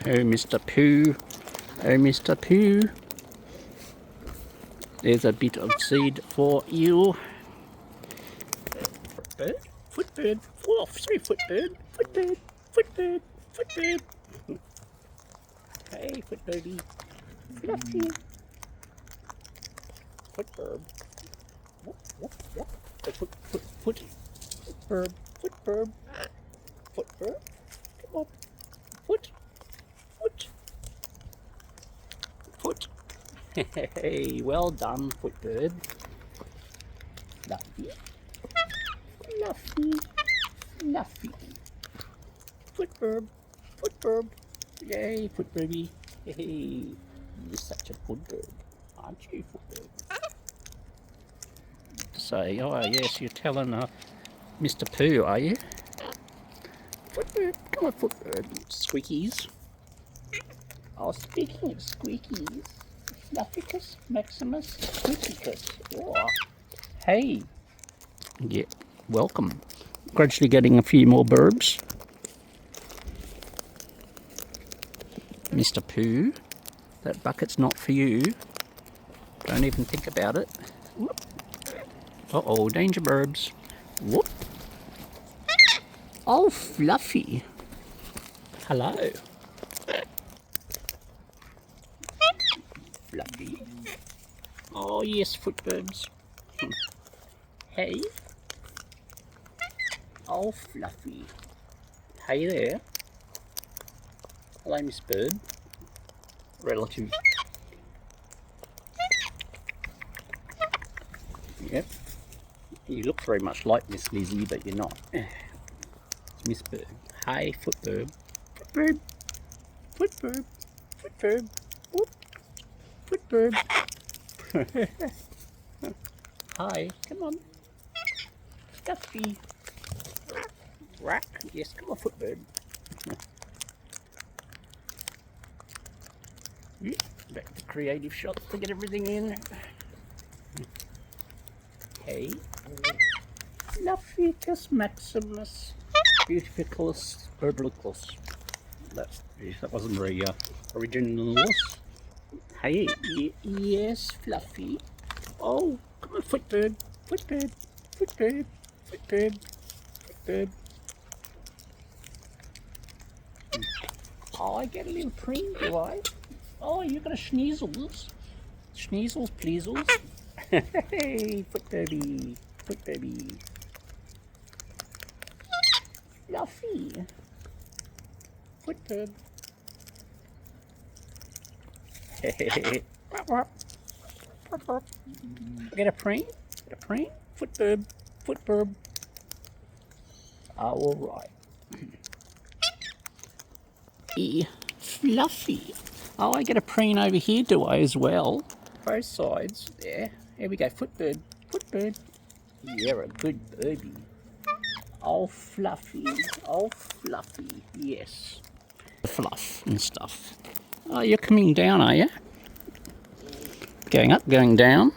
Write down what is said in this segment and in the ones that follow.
Oh, Mr. Pooh. Oh, Mr. Pooh. There's a bit of seed for you. Footbird, footbird, oh, sorry, footbird, footbird, footbird, footbird. Hey, footbirdie. Fluffy. Footbird. Whoop, whoop, whoop. Footbird, footbird, footbird. Come on. Foot, foot. Hey, well done, footbird. Fluffy, fluffy, fluffy. Footbird, footbird. Yay, footbirdie. Hey, you're such a footbird, aren't you, footbird? Say, oh yes, you're telling Mr. Pooh, are you? Footbird, come on, footbird. Squeakies. Oh, speaking of squeakies, Flufficus Maximus Squeakicus. Oh, hey. Yeah, welcome. Gradually getting a few more burbs. Mr. Pooh, that bucket's not for you. Don't even think about it. Whoop. Uh-oh, danger burbs. Whoop. Oh, Fluffy. Hello. Fluffy. Oh, yes, footburbs. Hey. Oh, Fluffy. Hey there. Hello, Miss Bird. Relative. Yep. You look very much like Miss Lizzie, but you're not. It's Miss Bird. Hey, footbird. Footbird. Footbird. Footbird. Whoop. Footbird. Hi, come on. Stuffy. Rack. Yes, come on, footbird. Back to creative shots to get everything in. Hey. Flufficus Maximus. Beautificus Birbsville. That wasn't very original. Hey, yes, Fluffy. Oh, come on, footbird, footbird, footbird, footbird, footbird. Oh, I get a little preen, do I? Oh, you got a schneezels. Schneezels, pleasels. Hey, footbirdy, footbirdy. Fluffy. Footbird. Hey. Get a preen? Get a preen? Footbird. Footbird. Oh, alright. Fluffy. Oh, I get a preen over here, do I, as well? Both sides. There. Here we go. Footbird. Footbird. You're a good birdie. Oh, Fluffy. Oh, Fluffy. Yes. Fluff and stuff. Oh, you're coming down, are you? Going up, going down.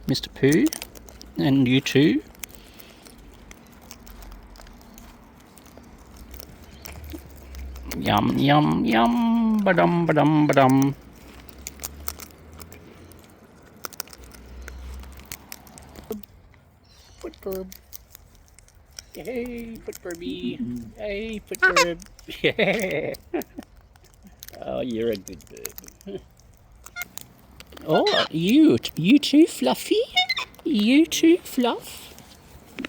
Mr. Pooh. And you too. Yum, yum, yum. Ba-dum, ba-dum, ba-dum. Footbird. Hey, footbird. Hey, footbird. Yeah. Oh, you're a good bird. Oh, you too, Fluffy? You too, Fluff?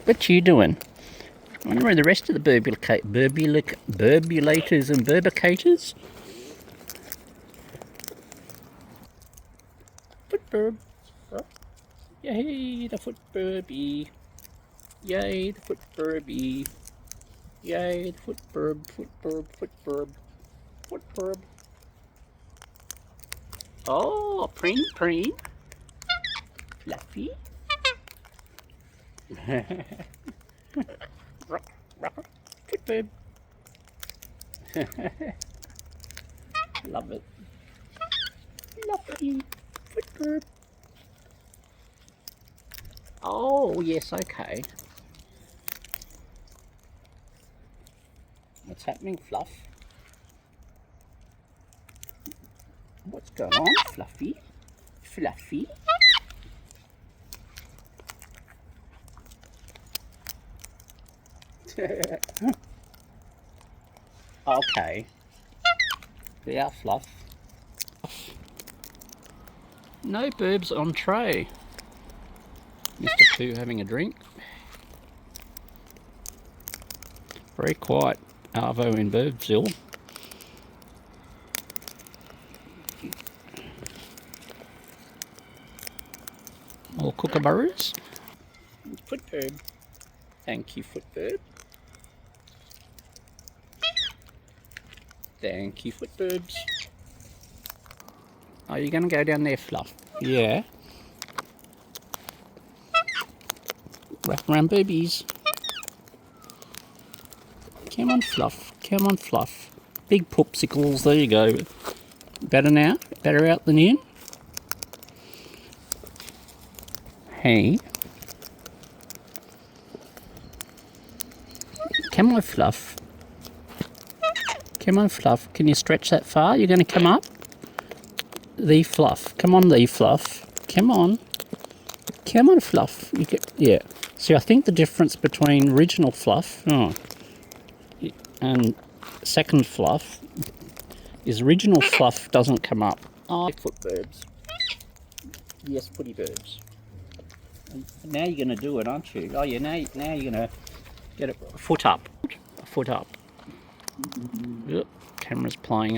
What you doing? I wonder where the rest of the burbulators and burbicators? Footbird. Yay, the footbirdie. Yay, the footbirdie. Yay, the footbird, footbird. Oh, preen. Fluffy. Footbird. Love it. Fluffy. Footbird. Oh, yes, okay. What's happening, Fluff? Go on, Fluffy. Fluffy. Okay. Yeah, Fluff. No Birbs on tray. Mr. Pooh having a drink. Very quiet arvo in Birbsville. More kookaburras. Footbird. Thank you, Footbird. Thank you, Footbirds. Are you going to go down there, Fluff? Yeah. Wrap around boobies. Come on, Fluff. Come on, Fluff. Big poopsicles. There you go. Better now? Better out than in? Hey. Come on, Fluff. Come on, Fluff. Can you stretch that far? You're going to come up? The Fluff. Come on, the Fluff. Come on. Come on, Fluff. You get, yeah. See, I think the difference between original Fluff and second Fluff is original Fluff doesn't come up. Oh, Footbirds. Yes, footy birds. And now you're going to do it, aren't you? Oh, yeah, now you're going to get a foot up. A foot up. Yep. Camera's playing up.